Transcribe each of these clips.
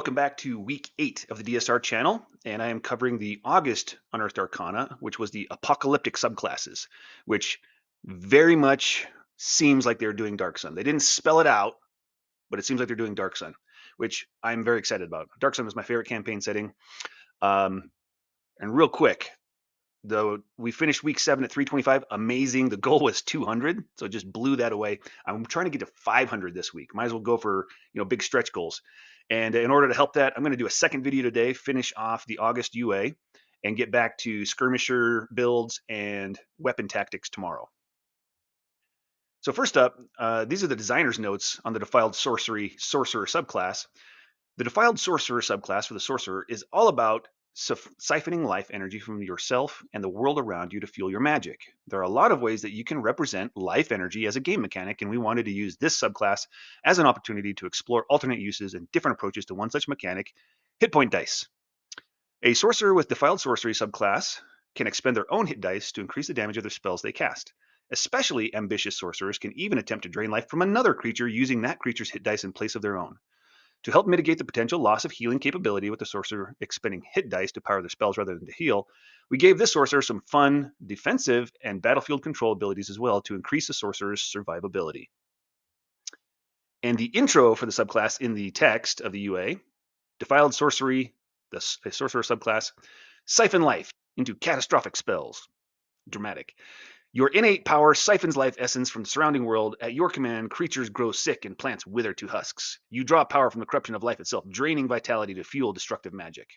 welcome back to week 8 of the DSR channel, and I am covering the August Unearthed Arcana, which was the Apocalyptic subclasses, which very much seems like they're doing Dark Sun. They didn't spell it out, but it seems like they're doing Dark Sun, which I'm very excited about. Dark Sun was my favorite campaign setting. And real quick, though, we finished week 7 at 325. Amazing. The goal was 200, so just blew that away. I'm trying to get to 500 this week. Might as well go for big stretch goals. And in order to help that, I'm going to do a second video today, finish off the August UA, and get back to skirmisher builds and weapon tactics tomorrow. So first up, these are the designer's notes on the Defiled Sorcerer subclass. The Defiled Sorcerer subclass for the Sorcerer is all about siphoning life energy from yourself and the world around you to fuel your magic. There are a lot of ways that you can represent life energy as a game mechanic, and we wanted to use this subclass as an opportunity to explore alternate uses and different approaches to one such mechanic, hit point dice. A sorcerer with Defiled Sorcery subclass can expend their own hit dice to increase the damage of their spells they cast. Especially ambitious sorcerers can even attempt to drain life from another creature using that creature's hit dice in place of their own. To help mitigate the potential loss of healing capability with the sorcerer expending hit dice to power their spells rather than to heal, we gave this sorcerer some fun defensive and battlefield control abilities as well to increase the sorcerer's survivability. And the intro for the subclass in the text of the UA, Defiled Sorcery, the sorcerer subclass, siphon life into catastrophic spells. Dramatic. Your innate power siphons life essence from the surrounding world. At your command, creatures grow sick and plants wither to husks. You draw power from the corruption of life itself, draining vitality to fuel destructive magic.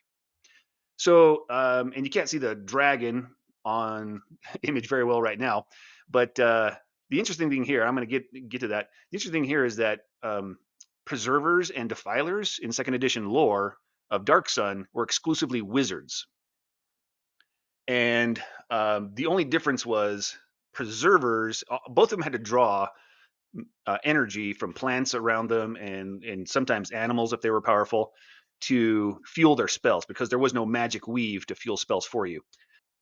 So, and you can't see the dragon on image very well right now, but the interesting thing here, I'm going to get to that. The interesting thing here is that preservers and defilers in second edition lore of Dark Sun were exclusively wizards. And the only difference was preservers, both of them had to draw energy from plants around them and sometimes animals if they were powerful to fuel their spells because there was no magic weave to fuel spells for you.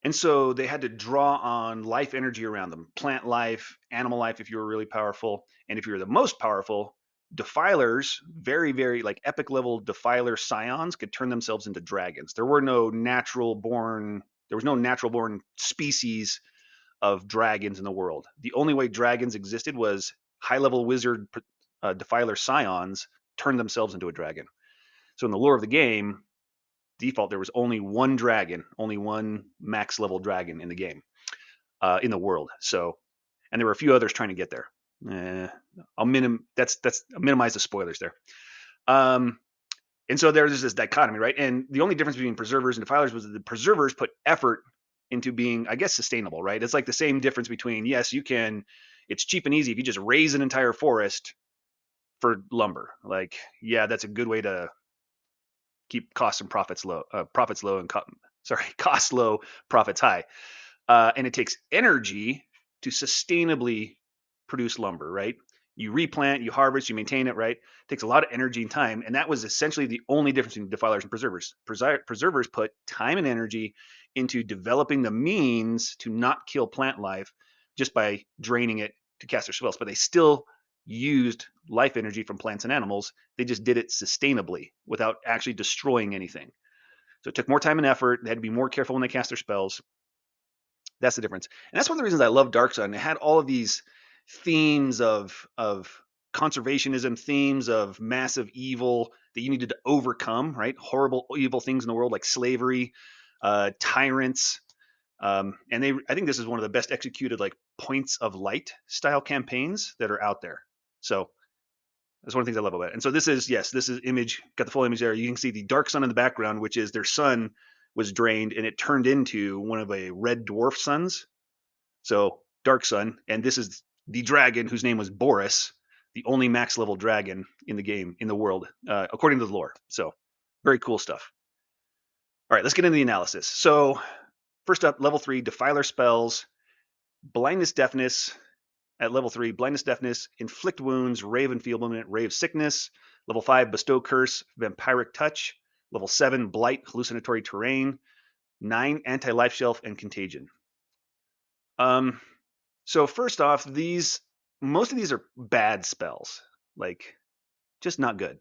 And so they had to draw on life energy around them, plant life, animal life if you were really powerful. And if you were the most powerful, defilers, very, very like epic level defiler scions could turn themselves into dragons. There was no natural born species of dragons in the world. The only way dragons existed was high level wizard defiler scions turned themselves into a dragon. So in the lore of the game, default, there was only one dragon, only one max level dragon in the game, in the world. So, and there were a few others trying to get there. I'll minimize the spoilers there. And so there's this dichotomy, right? And the only difference between preservers and defilers was that the preservers put effort into being, I guess, sustainable, right? It's like the same difference between, yes, you can, it's cheap and easy if you just raise an entire forest for lumber. Like, yeah, that's a good way to keep costs and profits low, costs low, profits high. And it takes energy to sustainably produce lumber, right? You replant, you harvest, you maintain it, right? It takes a lot of energy and time. And that was essentially the only difference between defilers and preservers. Preservers put time and energy into developing the means to not kill plant life just by draining it to cast their spells. But they still used life energy from plants and animals. They just did it sustainably without actually destroying anything. So it took more time and effort. They had to be more careful when they cast their spells. That's the difference. And that's one of the reasons I love Dark Sun. It had all of these themes of conservationism, themes of massive evil that you needed to overcome, right? Horrible, evil things in the world like slavery, tyrants. And I think this is one of the best executed like points of light style campaigns that are out there. So that's one of the things I love about it. And so this is image, got the full image there. You can see the Dark Sun in the background, which is their sun was drained and it turned into one of a red dwarf suns. So Dark Sun, and this is the dragon whose name was Boris, the only max level dragon in the game, in the world, according to the lore. So very cool stuff. All right, let's get into the analysis. So first up, level 3, Defiler spells, blindness, deafness. At level 3, blindness, deafness, inflict wounds, ray of enfeeblement, ray of sickness. Level 5, bestow curse, vampiric touch. Level 7, blight, hallucinatory terrain. 9, anti-life shelf, and contagion. So first off, most of these are bad spells, like just not good.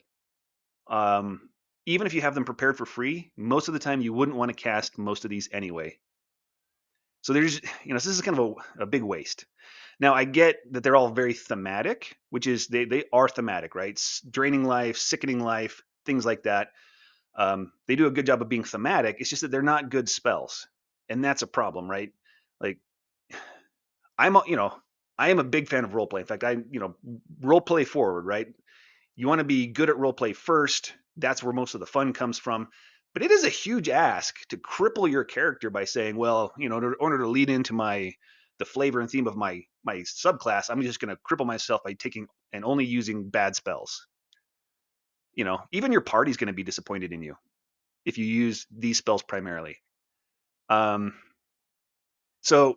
even if you have them prepared for free, most of the time you wouldn't want to cast most of these anyway. So there's, this is kind of a big waste. Now I get that they're all very thematic, which is they are thematic, right? Draining life, sickening life, things like that. They do a good job of being thematic. It's just that they're not good spells, and that's a problem, right? Like I am a big fan of role play. In fact, role play forward, right? You want to be good at role play first. That's where most of the fun comes from. But it is a huge ask to cripple your character by saying, well, in order to lead into the flavor and theme of my subclass, I'm just going to cripple myself by taking and only using bad spells. Even your party's going to be disappointed in you if you use these spells primarily. Um, so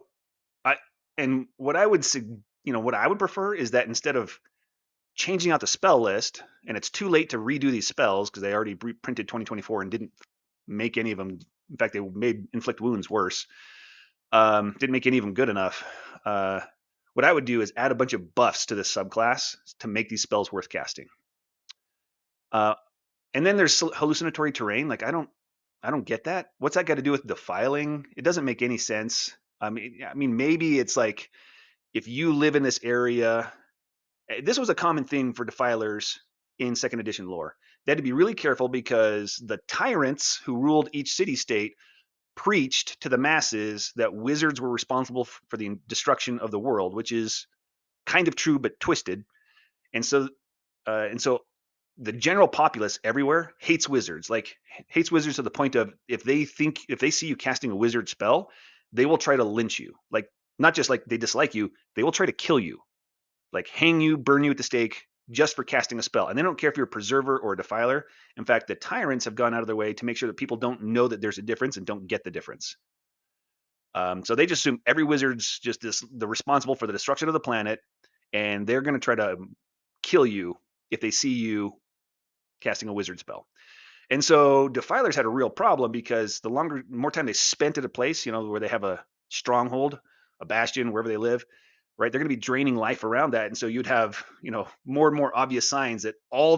I and what I would what I would prefer is that instead of changing out the spell list, and it's too late to redo these spells because they already printed 2024 and didn't make any of them. In fact, they made inflict wounds worse. Didn't make any of them good enough. What I would do is add a bunch of buffs to this subclass to make these spells worth casting. And then there's hallucinatory terrain. Like I don't get that. What's that got to do with defiling? It doesn't make any sense. I mean, maybe it's like if you live in this area. This was a common thing for defilers in second edition lore. They had to be really careful because the tyrants who ruled each city state preached to the masses that wizards were responsible for the destruction of the world, which is kind of true but twisted. And so the general populace everywhere hates wizards, like hates wizards to the point of if they see you casting a wizard spell, they will try to lynch you. Like not just like they dislike you, they will try to kill you, like hang you, burn you at the stake just for casting a spell. And they don't care if you're a preserver or a defiler. In fact, the tyrants have gone out of their way to make sure that people don't know that there's a difference and don't get the difference. So they just assume every wizard's just the responsible for the destruction of the planet, and they're going to try to kill you if they see you casting a wizard spell. And so defilers had a real problem because the more time they spent at a place, where they have a stronghold, a bastion, wherever they live, right? They're going to be draining life around that. And so you'd have, more and more obvious signs that all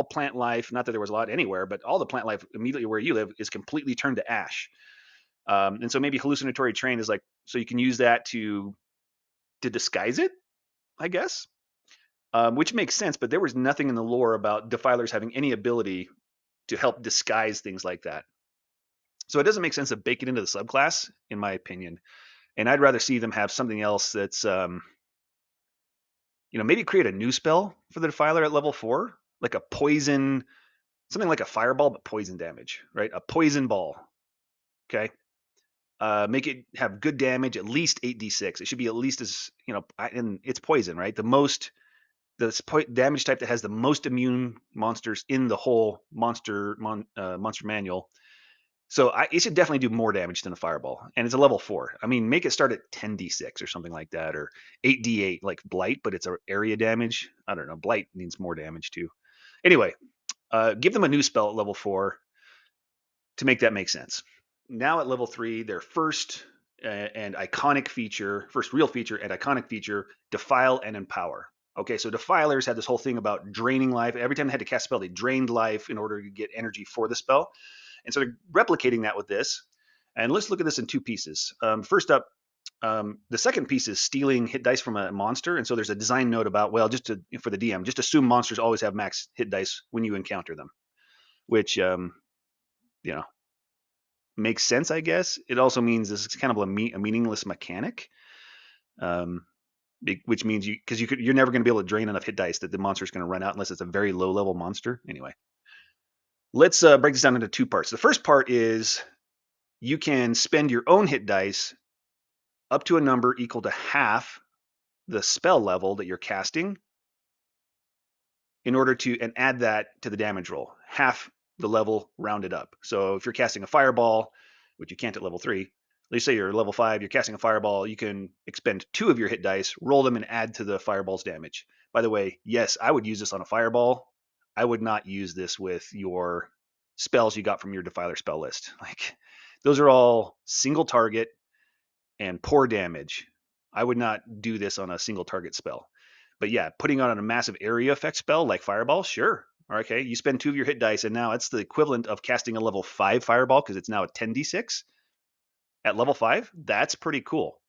plant life, not that there was a lot anywhere, but all the plant life immediately where you live is completely turned to ash. And so maybe hallucinatory terrain is like, so you can use that to disguise it, I guess, which makes sense. But there was nothing in the lore about defilers having any ability to help disguise things like that. So it doesn't make sense to bake it into the subclass, in my opinion. And I'd rather see them have something else that's, maybe create a new spell for the Defiler at level 4, like a poison, something like a fireball, but poison damage, right? A poison ball. Okay. Make it have good damage, at least 8d6. It should be at least as, and it's poison, right? The damage type that has the most immune monsters in the whole monster manual. So it should definitely do more damage than a fireball, and it's a level 4. I mean, make it start at 10d6 or something like that, or 8d8 like blight, but it's area damage. I don't know. Blight needs more damage too. Anyway, give them a new spell at level 4 to make that make sense. Now at level 3, their first and iconic feature, first real feature and iconic feature, Defile and Empower. Okay, so Defilers had this whole thing about draining life. Every time they had to cast a spell, they drained life in order to get energy for the spell. And so they're replicating that with this. And let's look at this in two pieces. First up, the second piece is stealing hit dice from a monster. And so there's a design note about, well, for the DM, just assume monsters always have max hit dice when you encounter them, which, makes sense, I guess. It also means this is kind of a meaningless mechanic, which means you're never going to be able to drain enough hit dice that the monster is going to run out unless it's a very low level monster. Anyway, let's break this down into two parts. The first part is you can spend your own hit dice up to a number equal to half the spell level that you're casting in order to and add that to the damage roll, half the level rounded up. So if you're casting a fireball, which you can't at level 3, let's say you're level 5, you're casting a fireball, you can expend 2 of your hit dice, roll them, and add to the fireball's damage. By the way, yes, I would use this on a fireball. I would not use this with your spells you got from your Defiler spell list. Like, those are all single target and poor damage. I would not do this on a single target spell. But yeah, putting on a massive area effect spell like Fireball, sure, Okay, you spend 2 of your hit dice, and now it's the equivalent of casting a level 5 fireball because it's now a 10d6 at level 5. That's pretty cool.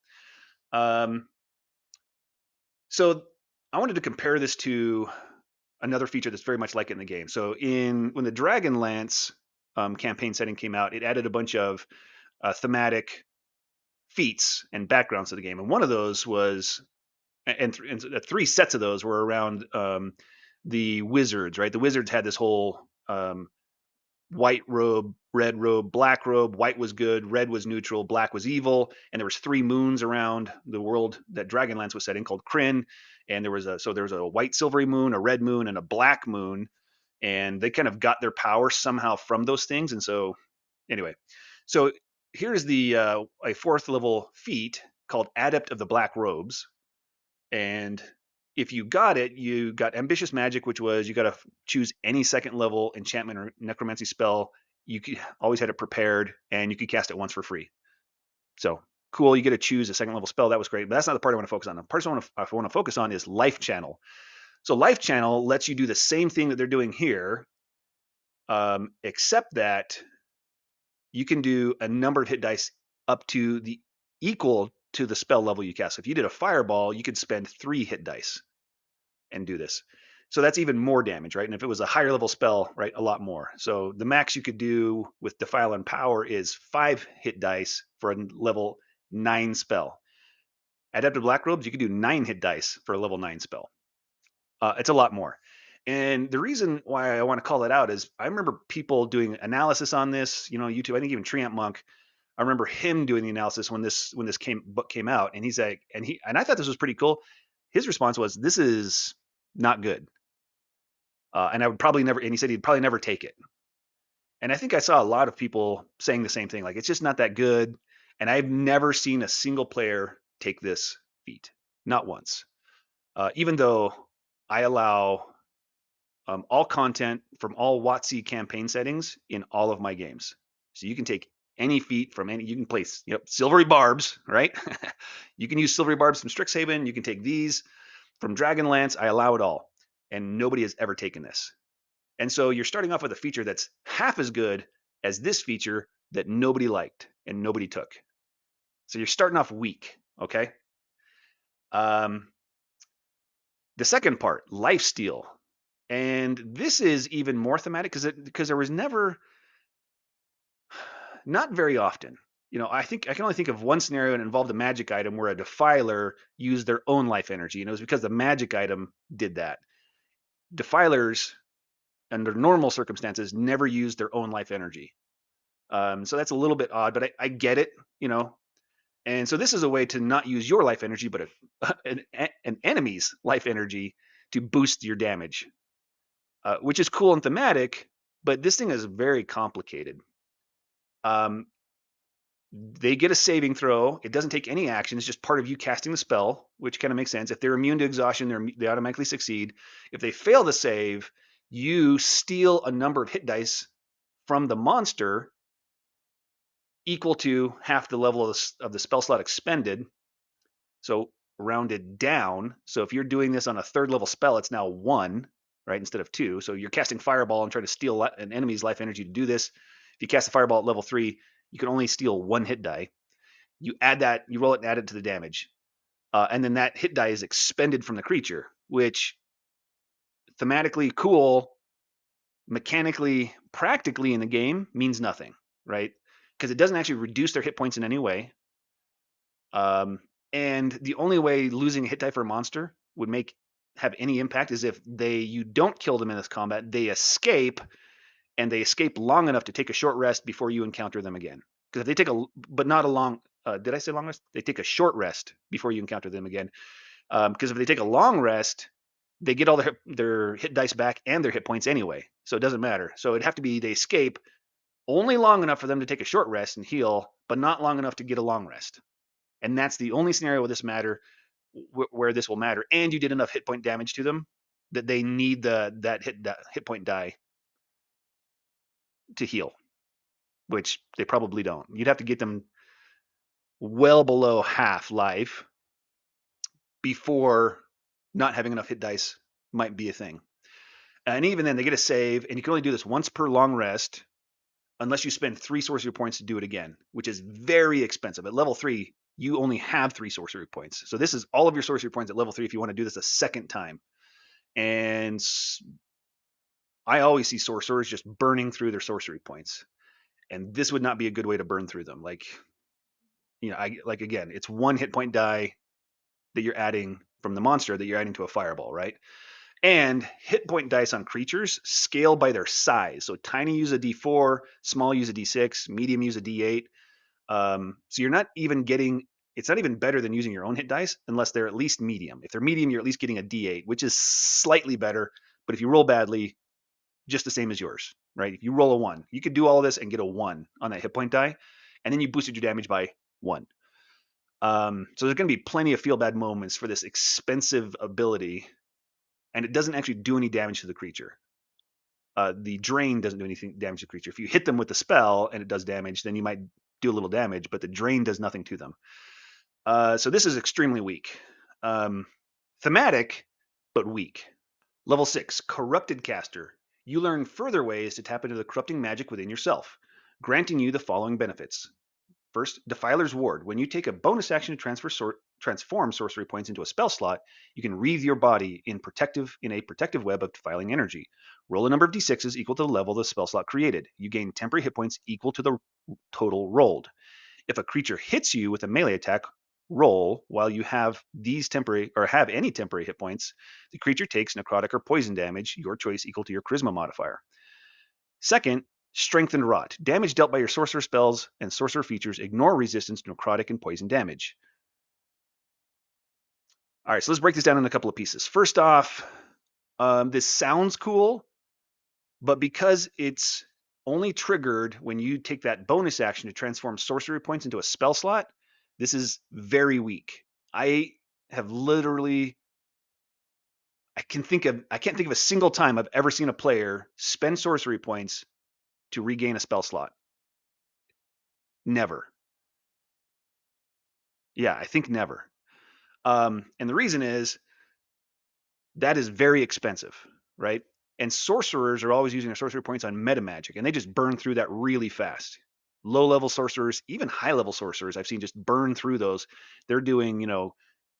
Um, so I wanted to compare this to another feature that's very much like it in the game. So when the Dragonlance campaign setting came out, it added a bunch of thematic feats and backgrounds to the game, and one of those was, and 3 sets of those were around the wizards. Right, the wizards had this whole white robe, red robe, black robe. White was good, red was neutral, black was evil. And there was 3 moons around the world that Dragonlance was setting called Kryn. And there was a white silvery moon, a red moon, and a black moon. And they kind of got their power somehow from those things. And so anyway, so here's a 4th level feat called Adept of the Black Robes. And if you got it, you got Ambitious Magic, which was you got to choose any 2nd level enchantment or necromancy spell. You always had it prepared, and you could cast it once for free. So cool, you get to choose a 2nd level spell. That was great, but that's not the part I want to focus on. The part I want to focus on is Life Channel. So Life Channel lets you do the same thing that they're doing here, except that you can do a number of hit dice up to the equal to the spell level you cast. So if you did a fireball, you could spend 3 hit dice and do this. So that's even more damage, right? And if it was a higher level spell, right, a lot more. So the max you could do with Defile and Power is 5 hit dice for a level 9 spell. Adeptive Black Robes, you could do 9 hit dice for a level 9 spell. It's a lot more. And the reason why I want to call it out is I remember people doing analysis on this, YouTube. I think even Treant Monk. I remember him doing the analysis when this book came out, and he's like, and I thought this was pretty cool. His response was, "This is not good." And I would probably never, and he said he'd probably never take it. And I think I saw a lot of people saying the same thing, like it's just not that good. And I've never seen a single player take this feat, not once. Even though I allow all content from all WotC campaign settings in all of my games, so you can take any feat from any. You can place, silvery barbs, right? You can use silvery barbs from Strixhaven. You can take these from Dragonlance. I allow it all, and nobody has ever taken this. And so you're starting off with a feature that's half as good as this feature that nobody liked and nobody took. So you're starting off weak, okay? Um, the second part, lifesteal. And this is even more thematic because there was never, not very often. I think I can only think of one scenario that involved a magic item where a Defiler used their own life energy, and it was because the magic item did that. Defilers, under normal circumstances, never use their own life energy. So that's a little bit odd, but I get it. And so this is a way to not use your life energy, but an enemy's life energy to boost your damage, which is cool and thematic, but this thing is very complicated. Um, they get a saving throw. It doesn't take any action. It's just part of you casting the spell, which kind of makes sense. If they're immune to exhaustion, they automatically succeed. If they fail the save, you steal a number of hit dice from the monster equal to half the level of the spell slot expended. So rounded down. So if you're doing this on a 3rd level spell, it's now 1, right, instead of 2. So you're casting Fireball and trying to steal an enemy's life energy to do this. If you cast a Fireball at level 3, you can only steal 1 hit die. You add that, you roll it and add it to the damage. And then that hit die is expended from the creature, which thematically cool, mechanically, practically in the game means nothing, right? Because it doesn't actually reduce their hit points in any way. And the only way losing a hit die for a monster would have any impact is if you don't kill them in this combat, they escape, and they escape long enough to take a short rest before you encounter them again. Because if they take but not a long, did I say long rest? They take a short rest before you encounter them again. Because if they take a long rest, they get all their hit dice back and their hit points anyway, so it doesn't matter. So it'd have to be they escape only long enough for them to take a short rest and heal, but not long enough to get a long rest. And that's the only scenario where this will matter. And you did enough hit point damage to them that they need that hit point die to heal, which they probably don't. You'd have to get them well below half life before not having enough hit dice might be a thing. And even then, they get a save, and you can only do this once per long rest, unless you spend 3 sorcery points to do it again, which is very expensive. At level 3, you only have 3 sorcery points. So this is all of your sorcery points at level 3 if you want to do this a second time. And I always see sorcerers just burning through their sorcery points. And this would not be a good way to burn through them. Like, again, it's 1 hit point die that you're adding from the monster that you're adding to a fireball, right? And hit point dice on creatures scale by their size. So tiny use a D4, small use a D6, medium use a D8. So you're not even getting, it's not even better than using your own hit dice unless they're at least medium. If they're medium, you're at least getting a D8, which is slightly better. But if you roll badly, just the same as yours, right? If you roll a 1, you could do all of this and get a 1 on that hit point die, and then you boosted your damage by 1. So there's going to be plenty of feel bad moments for this expensive ability, and it doesn't actually do any damage to the creature. The drain doesn't do anything damage to the creature. If you hit them with the spell and it does damage, then you might do a little damage, but the drain does nothing to them. So this is extremely weak. Thematic, but weak. Level 6, Corrupted Caster. You learn further ways to tap into the corrupting magic within yourself, granting you the following benefits. First, Defiler's Ward. When you take a bonus action to transform sorcery points into a spell slot, you can wreathe your body in a protective web of defiling energy. Roll a number of d6s equal to the level of the spell slot created. You gain temporary hit points equal to the total rolled. If a creature hits you with a melee attack, roll while you have any temporary hit points. The creature takes necrotic or poison damage, your choice, equal to your charisma modifier. Second, Strengthened Rot. Damage dealt by your sorcerer spells and sorcerer features ignore resistance to necrotic and poison damage. All right, so let's break this down in a couple of pieces. First off, this sounds cool, but because it's only triggered when you take that bonus action to transform sorcery points into a spell slot, this is very weak. I have literally I can't think of a single time I've ever seen a player spend sorcery points to regain a spell slot. Never. Yeah, I think never. And the reason is that is very expensive, right? And sorcerers are always using their sorcery points on meta magic, and they just burn through that really fast. Low level sorcerers, even high level sorcerers, I've seen just burn through those. They're doing,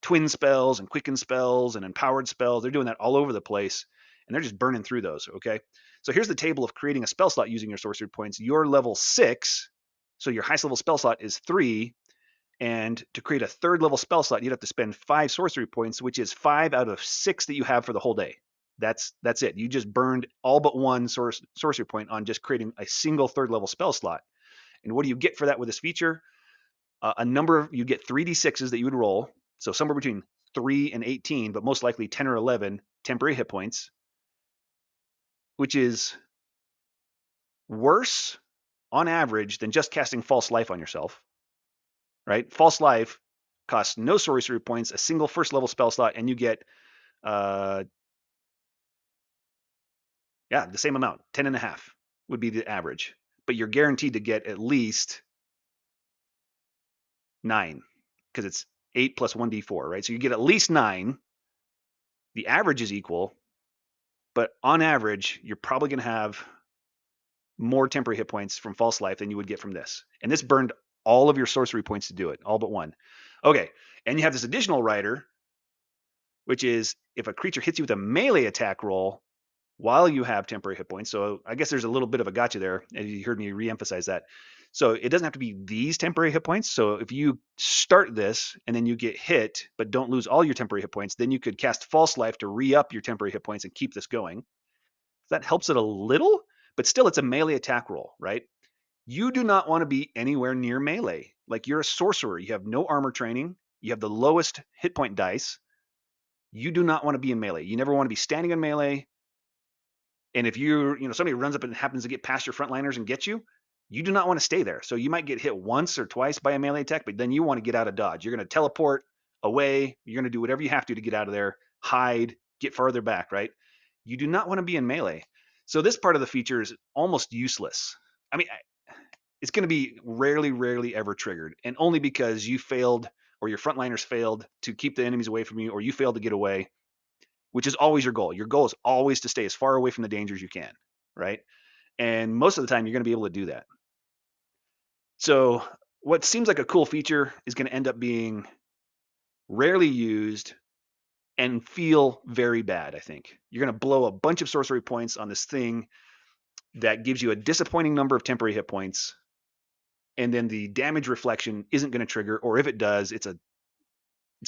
twin spells and quicken spells and empowered spells. They're doing that all over the place, and they're just burning through those. Okay. So here's the table of creating a spell slot using your sorcery points. You're level 6, so your highest level spell slot is 3. And to create a third level spell slot, you'd have to spend 5 sorcery points, which is 5 out of 6 that you have for the whole day. That's it. You just burned all but 1 sorcery point on just creating a single third level spell slot. And what do you get for that with this feature? You get 3d6s that you would roll. So somewhere between 3 and 18, but most likely 10 or 11 temporary hit points, which is worse on average than just casting False Life on yourself. Right? False Life costs no sorcery points, a single first level spell slot, and you get the same amount. 10 and a half would be the average. But you're guaranteed to get at least 9 because it's 8 plus 1d4, right? So you get at least 9. The average is equal, but on average, you're probably going to have more temporary hit points from False Life than you would get from this. And this burned all of your sorcery points to do it, all but 1. Okay, and you have this additional rider, which is if a creature hits you with a melee attack roll while you have temporary hit points. So I guess there's a little bit of a gotcha there, as you heard me reemphasize that. So it doesn't have to be these temporary hit points. So if you start this and then you get hit, but don't lose all your temporary hit points, then you could cast False Life to re-up your temporary hit points and keep this going. That helps it a little, but still it's a melee attack roll, right? You do not want to be anywhere near melee. Like you're a sorcerer. You have no armor training. You have the lowest hit point dice. You do not want to be in melee. You never want to be standing in melee. And if somebody runs up and happens to get past your frontliners and get you, you do not want to stay there. So you might get hit once or twice by a melee attack, but then you want to get out of dodge. You're going to teleport away. You're going to do whatever you have to get out of there, hide, get farther back, right? You do not want to be in melee. So this part of the feature is almost useless. I mean, it's going to be rarely ever triggered, and only because you failed or your frontliners failed to keep the enemies away from you, or you failed to get away. which is always your goal. Your goal is always to stay as far away from the danger as you can, right? And most of the time, you're going to be able to do that. So what seems like a cool feature is going to end up being rarely used and feel very bad, I think. You're going to blow a bunch of sorcery points on this thing that gives you a disappointing number of temporary hit points, and then the damage reflection isn't going to trigger, or if it does, it's going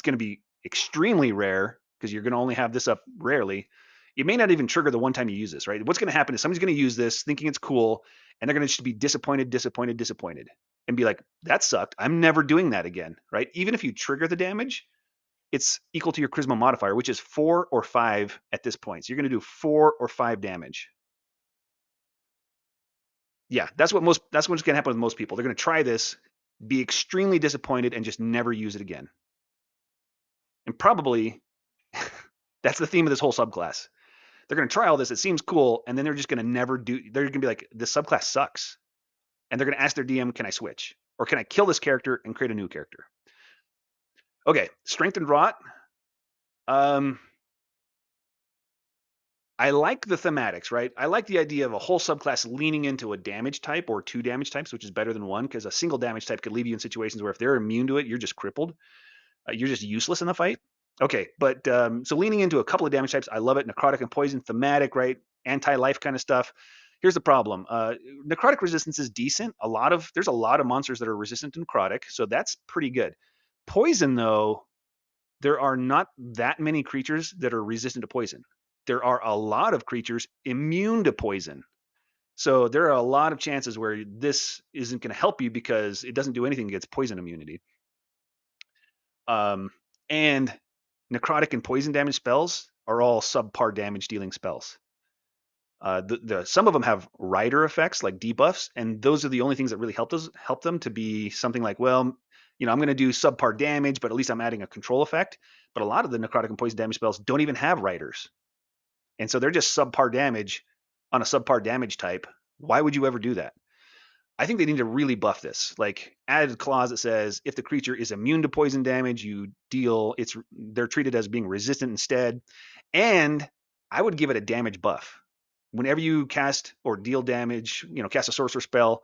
to be extremely rare because you're going to only have this up rarely. It may not even trigger the one time you use this, right? What's going to happen is somebody's going to use this thinking it's cool, and they're going to just be disappointed, and be like, that sucked. I'm never doing that again, right? Even if you trigger the damage, it's equal to your charisma modifier, which is 4 or 5 at this point. So you're going to do 4 or 5 damage. Yeah, that's what's going to happen with most people. They're going to try this, be extremely disappointed, and just never use it again. And probably that's the theme of this whole subclass. They're going to try all this. It seems cool, and then they're just going to never do. They're going to be like, this subclass sucks, and they're going to ask their DM, "Can I switch, or can I kill this character and create a new character?" Okay, strengthened rot. I like the thematics, right? I like the idea of a whole subclass leaning into a damage type or 2 damage types, which is better than 1, because a single damage type could leave you in situations where if they're immune to it, you're just crippled. You're just useless in the fight. Okay, but so leaning into a couple of damage types, I love it. Necrotic and poison, thematic, right? Anti-life kind of stuff. Here's the problem. Necrotic resistance is decent. There's a lot of monsters that are resistant to necrotic, so that's pretty good. Poison, though, there are not that many creatures that are resistant to poison. There are a lot of creatures immune to poison. So there are a lot of chances where this isn't going to help you because it doesn't do anything against poison immunity. And necrotic and poison damage spells are all subpar damage dealing spells. Some of them have rider effects like debuffs, and those are the only things that really help them to be something like, well, I'm going to do subpar damage, but at least I'm adding a control effect. But a lot of the necrotic and poison damage spells don't even have riders, and so they're just subpar damage on a subpar damage type. Why would you ever do that? I think they need to really buff this. Like, add a clause that says if the creature is immune to poison damage, they're treated as being resistant instead. And I would give it a damage buff. Whenever you cast or deal damage, cast a sorcerer spell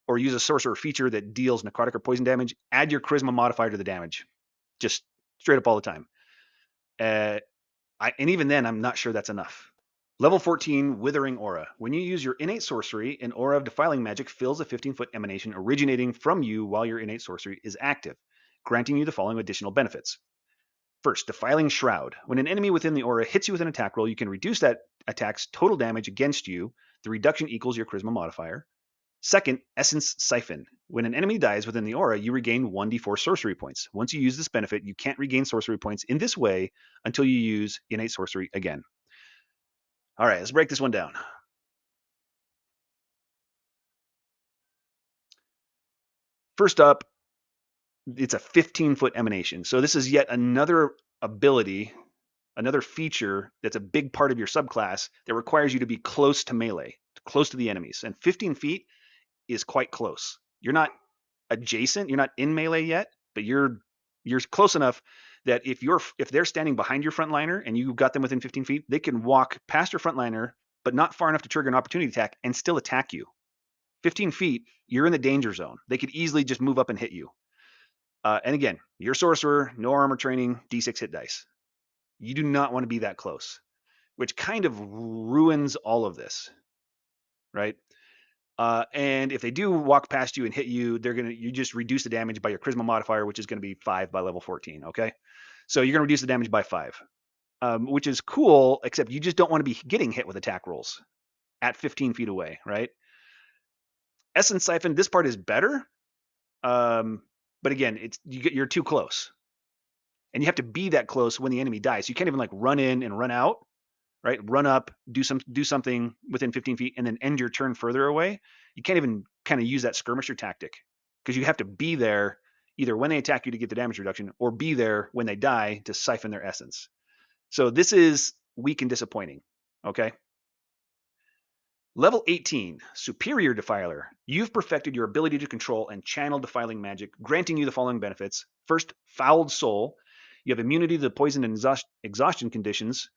or use a sorcerer feature that deals necrotic or poison damage, add your charisma modifier to the damage. Just straight up all the time. And even then, I'm not sure that's enough. Level 14, Withering Aura. When you use your innate sorcery, an aura of defiling magic fills a 15-foot emanation originating from you while your innate sorcery is active, granting you the following additional benefits. First, Defiling Shroud. When an enemy within the aura hits you with an attack roll, you can reduce that attack's total damage against you. The reduction equals your charisma modifier. Second, Essence Siphon. When an enemy dies within the aura, you regain 1d4 sorcery points. Once you use this benefit, you can't regain sorcery points in this way until you use innate sorcery again. All right, let's break this one down. First up, it's a 15-foot emanation. So this is yet another ability, another feature that's a big part of your subclass that requires you to be close to melee, close to the enemies. And 15 feet is quite close. You're not adjacent, you're not in melee yet, but you're close enough that if they're standing behind your frontliner and you got them within 15 feet, they can walk past your frontliner, but not far enough to trigger an opportunity attack and still attack you. 15 feet, you're in the danger zone. They could easily just move up and hit you. And again, you're sorcerer, no armor training, d6 hit dice. You do not want to be that close, which kind of ruins all of this, right? And if they do walk past you and hit you, you just reduce the damage by your charisma modifier, which is going to be 5 by level 14. Okay, so you're going to reduce the damage by 5, which is cool. Except you just don't want to be getting hit with attack rolls at 15 feet away, right? Essence Siphon. This part is better, but again, you're too close, and you have to be that close when the enemy dies. So you can't even like run in and run out, right? Run up, do something within 15 feet, and then end your turn further away. You can't even kind of use that skirmisher tactic because you have to be there either when they attack you to get the damage reduction, or be there when they die to siphon their essence. So this is weak and disappointing. Okay. Level 18, Superior Defiler. You've perfected your ability to control and channel defiling magic, granting you the following benefits. First, Fouled Soul. You have immunity to the poison and exhaustion conditions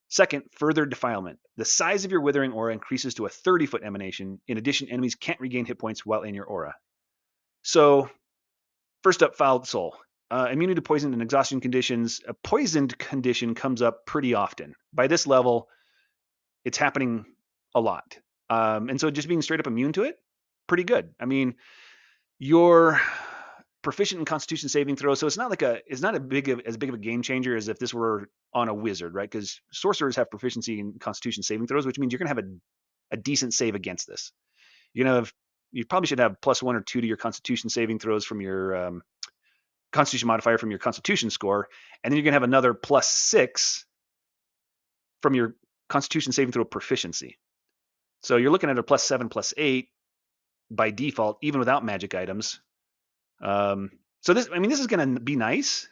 Second, further defilement. The size of your Withering aura increases to a 30-foot emanation. In addition, enemies can't regain hit points while in your aura. So, first up, Fouled Soul. Immunity to poison and exhaustion conditions. A poisoned condition comes up pretty often. By this level, it's happening a lot. And so just being straight up immune to it, pretty good. I mean, you're proficient in Constitution saving throws, so it's not as big of a game changer as if this were on a wizard, right? Because sorcerers have proficiency in Constitution saving throws, which means you're gonna have a decent save against this. You probably should have +1 or 2 to your Constitution saving throws from your Constitution modifier from your Constitution score, and then you're gonna have another +6 from your Constitution saving throw proficiency. So you're looking at a +7, +8 by default, even without magic items. So this is going to be nice,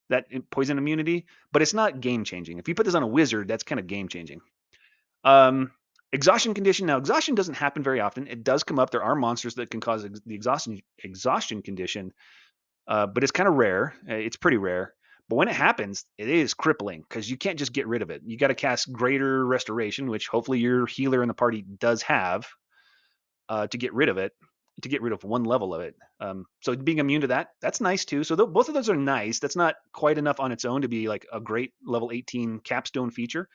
that poison immunity, but it's not game changing. If you put this on a wizard, that's kind of game changing. Exhaustion condition. Now, exhaustion doesn't happen very often. It does come up. There are monsters that can cause the exhaustion condition, but it's kind of rare. It's pretty rare. But when it happens, it is crippling because you can't just get rid of it. You got to cast Greater Restoration, which hopefully your healer in the party does have, to get rid of it, to get rid of one level of it. So being immune to that, that's nice too. So both of those are nice. That's not quite enough on its own to be like a great level 18 capstone feature.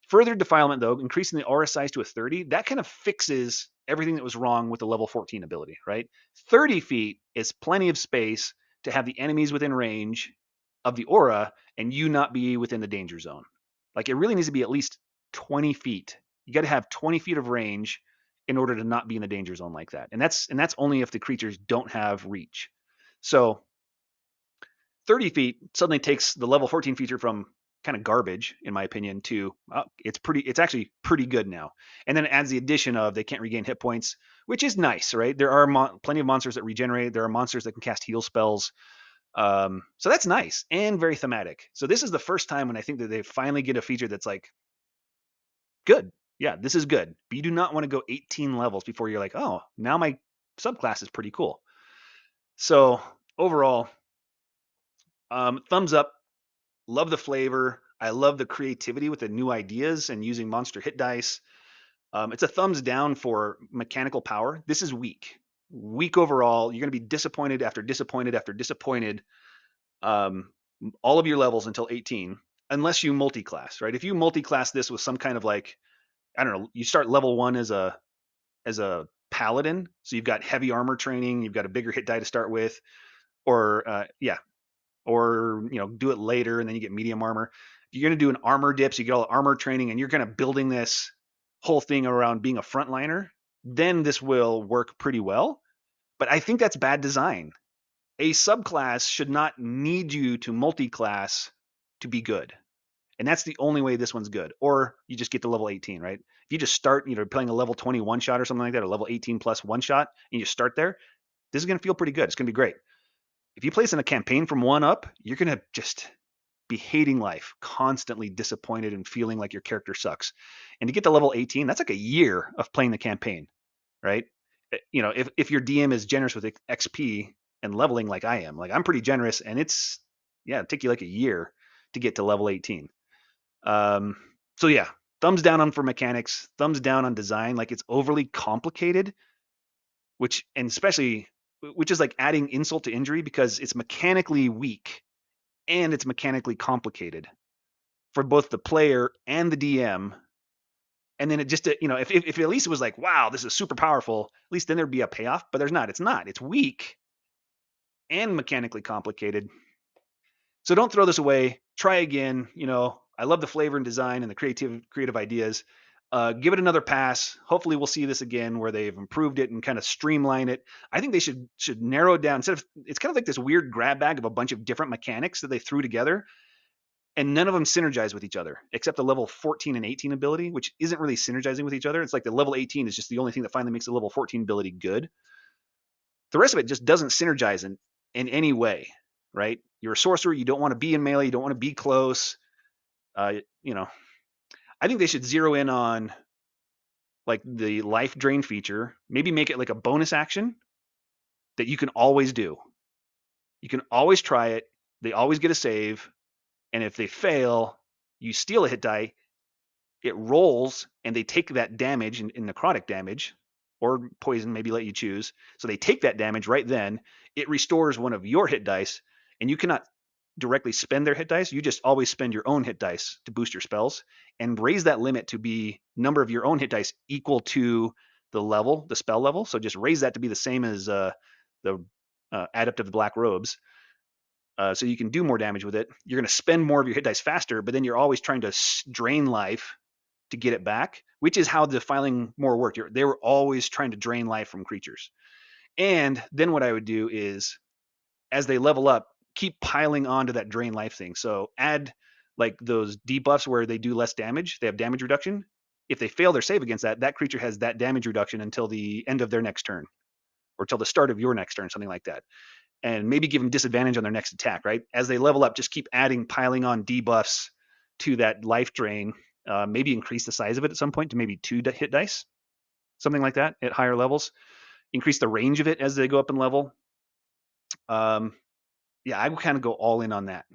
Further defilement, though, increasing the aura size to a 30, that kind of fixes everything that was wrong with the level 14 ability, right? 30 feet is plenty of space to have the enemies within range of the aura and you not be within the danger zone. Like it really needs to be at least 20 feet. You got to have 20 feet of range in order to not be in the danger zone like that. And that's only if the creatures don't have reach. So 30 feet suddenly takes the level 14 feature from kind of garbage, in my opinion, to it's actually pretty good now. And then it adds the addition of they can't regain hit points, which is nice, right? There are plenty of monsters that regenerate. There are monsters that can cast heal spells. So that's nice and very thematic. So this is the first time when I think that they finally get a feature that's like good. Yeah, this is good. But you do not want to go 18 levels before you're like, oh, now my subclass is pretty cool. So overall, thumbs up. Love the flavor. I love the creativity with the new ideas and using monster hit dice. It's a thumbs down for mechanical power. This is weak. Weak overall. You're going to be disappointed after disappointed after disappointed all of your levels until 18, unless you multi-class, right? If you multi-class this with some kind of like, I don't know, you start level 1 as a paladin, so you've got heavy armor training, you've got a bigger hit die to start with, or do it later and then you get medium armor. You're going to do an armor dip, so you get all the armor training, and you're kind of building this whole thing around being a frontliner. Then this will work pretty well. But I think that's bad design. A subclass should not need you to multi-class to be good. And that's the only way this one's good. Or you just get to level 18, right? If you just start, playing a level 20 one shot or something like that, or level 18 plus one shot, and you start there, this is going to feel pretty good. It's going to be great. If you place in a campaign from 1 up, you're going to just be hating life, constantly disappointed and feeling like your character sucks. And to get to level 18, that's like a year of playing the campaign, right? If your DM is generous with XP and leveling like I am, like I'm pretty generous, and it'll take you like a year to get to level 18. So yeah, thumbs down on for mechanics, thumbs down on design. Like it's overly complicated, which is like adding insult to injury because it's mechanically weak and it's mechanically complicated for both the player and the DM. And then it just, if at least it was like, wow, this is super powerful, at least then there'd be a payoff, but there's not. It's not. It's weak and mechanically complicated. So don't throw this away. Try again. I love the flavor and design and the creative ideas. Give it another pass. Hopefully we'll see this again where they've improved it and kind of streamline it. I think they should narrow it down. It's kind of like this weird grab bag of a bunch of different mechanics that they threw together, and none of them synergize with each other except the level 14 and 18 ability, which isn't really synergizing with each other. It's like the level 18 is just the only thing that finally makes the level 14 ability good. The rest of it just doesn't synergize in any way, right? You're a sorcerer. You don't want to be in melee. You don't want to be close. I think they should zero in on like the life drain feature, maybe make it like a bonus action that you can always do. You can always try it. They always get a save. And if they fail, you steal a hit die it rolls and they take that damage in necrotic damage or poison, maybe let you choose. So they take that damage right then. It restores one of your hit dice, and you cannot directly spend their hit dice. You just always spend your own hit dice to boost your spells and raise that limit to be number of your own hit dice equal to the level, the spell level. So just raise that to be the same as the Adept of the Black Robes. So you can do more damage with it. You're going to spend more of your hit dice faster, but then you're always trying to drain life to get it back, which is how defiling more worked. They were always trying to drain life from creatures. And then what I would do is, as they level up, keep piling onto that drain life thing. So add like those debuffs where they do less damage. They have damage reduction. If they fail their save against that, that creature has that damage reduction until the end of their next turn, or till the start of your next turn, something like that. And maybe give them disadvantage on their next attack, right? As they level up, just keep adding, piling on debuffs to that life drain. Maybe increase the size of it at some point to maybe 2 hit dice, something like that at higher levels. Increase the range of it as they go up in level. Yeah, I would kind of go all in on that.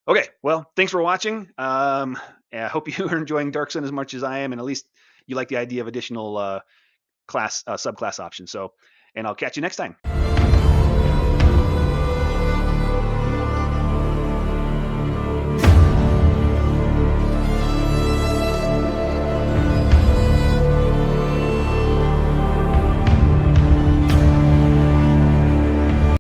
Okay, well, thanks for watching. I hope you are enjoying Dark Sun as much as I am, and at least you like the idea of additional class subclass options. So, and I'll catch you next time.